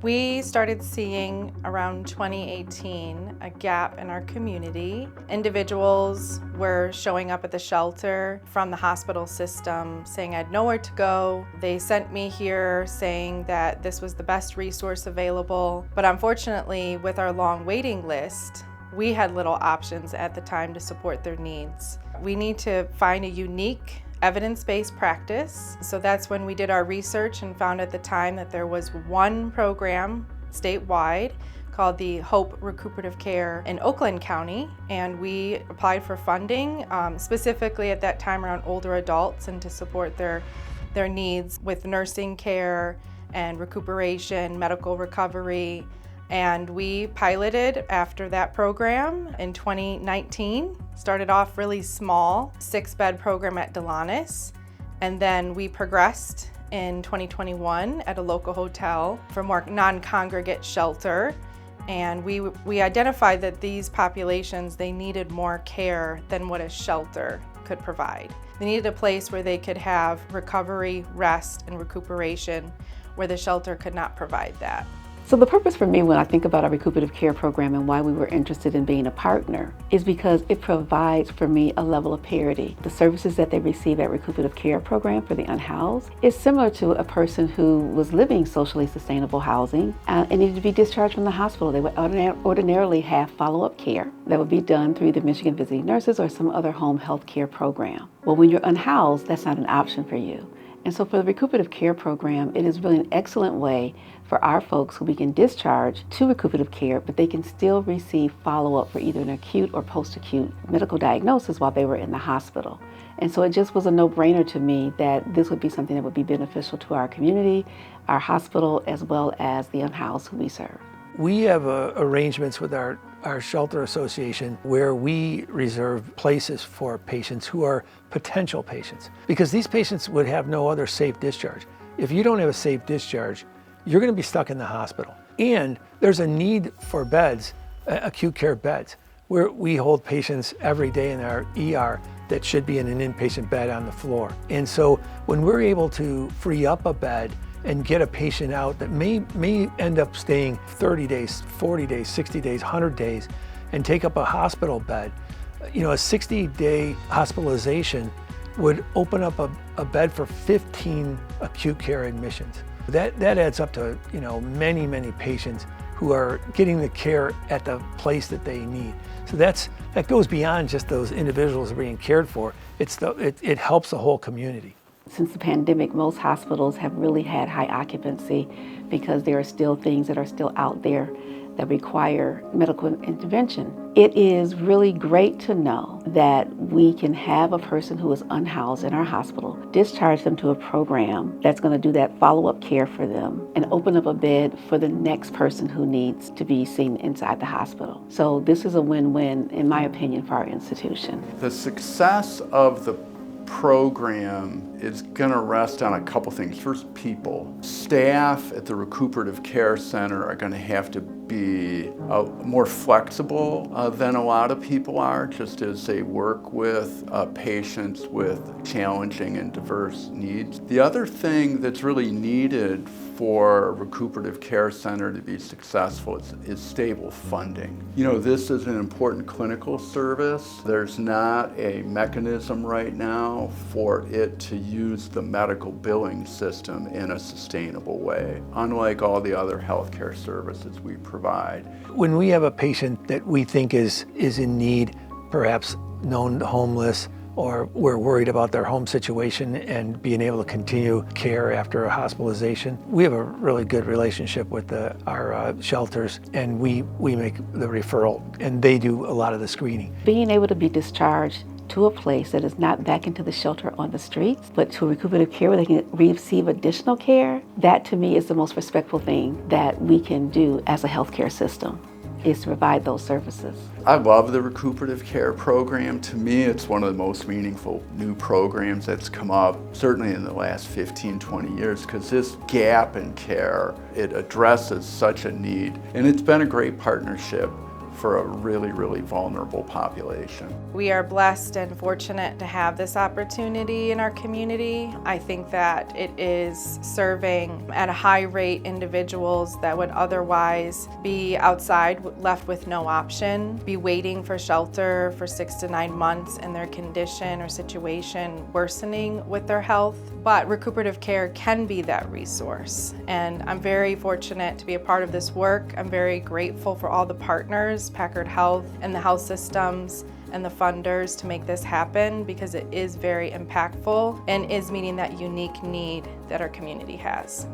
We started seeing around 2018 a gap in our community. Individuals were showing up at the shelter from the hospital system saying I had nowhere to go. They sent me here saying that this was the best resource available. But unfortunately, with our long waiting list, we had little options at the time to support their needs. We need to find a unique evidence-based practice. So that's when we did our research and found at the time that there was one program statewide called the Hope Recuperative Care in Oakland County, and we applied for funding, specifically at that time around older adults and to support their needs with nursing care and recuperation, medical recovery. And we piloted after that program in 2019. Started off really small, 6-bed program at Delonis, and then we progressed in 2021 at a local hotel for more non-congregate shelter. And we identified that these populations, they needed more care than what a shelter could provide. They needed a place where they could have recovery, rest, and recuperation, where the shelter could not provide that. So the purpose for me when I think about our recuperative care program and why we were interested in being a partner is because it provides for me a level of parity. The services that they receive at recuperative care program for the unhoused is similar to a person who was living socially sustainable housing and needed to be discharged from the hospital. They would ordinarily have follow-up care that would be done through the Michigan Visiting Nurses or some other home health care program. Well, when you're unhoused, that's not an option for you. And so for the recuperative care program, it is really an excellent way for our folks who we can discharge to recuperative care, but they can still receive follow-up for either an acute or post-acute medical diagnosis while they were in the hospital. And so it just was a no-brainer to me that this would be something that would be beneficial to our community, our hospital, as well as the unhoused who we serve. We have arrangements with our shelter association where we reserve places for patients who are potential patients, because these patients would have no other safe discharge. If you don't have a safe discharge, you're going to be stuck in the hospital. And there's a need for beds, acute care beds, where we hold patients every day in our ER that should be in an inpatient bed on the floor. And so when we're able to free up a bed and get a patient out that may end up staying 30 days, 40 days, 60 days, 100 days, and take up a hospital bed, you know, a 60-day hospitalization would open up a bed for 15 acute care admissions. That adds up to, you know, many patients who are getting the care at the place that they need. So that goes beyond just those individuals being cared for. It helps the whole community. Since the pandemic, most hospitals have really had high occupancy because there are still things that are still out there that require medical intervention. It is really great to know that we can have a person who is unhoused in our hospital, discharge them to a program that's going to do that follow-up care for them and open up a bed for the next person who needs to be seen inside the hospital. So this is a win-win, in my opinion, for our institution. The success of the program is going to rest on a couple things. First, people. Staff at the Recuperative Care Center are going to have to be more flexible than a lot of people are, just as they work with patients with challenging and diverse needs. The other thing that's really needed for a recuperative care center to be successful is stable funding. You know, this is an important clinical service. There's not a mechanism right now for it to use the medical billing system in a sustainable way, unlike all the other healthcare services we provide. When we have a patient that we think is in need, perhaps known homeless, or we're worried about their home situation and being able to continue care after a hospitalization, we have a really good relationship with our shelters, and we make the referral, and they do a lot of the screening. Being able to be discharged to a place that is not back into the shelter on the streets, but to a recuperative care where they can receive additional care, that to me is the most respectful thing that we can do as a healthcare system, is to provide those services. I love the recuperative care program. To me, it's one of the most meaningful new programs that's come up, certainly in the last 15, 20 years, because this gap in care, it addresses such a need. And it's been a great partnership for a really, really vulnerable population. We are blessed and fortunate to have this opportunity in our community. I think that it is serving at a high rate individuals that would otherwise be outside, left with no option, be waiting for shelter for 6 to 9 months and their condition or situation worsening with their health. But recuperative care can be that resource. And I'm very fortunate to be a part of this work. I'm very grateful for all the partners, Packard Health and the health systems and the funders to make this happen, because it is very impactful and is meeting that unique need that our community has.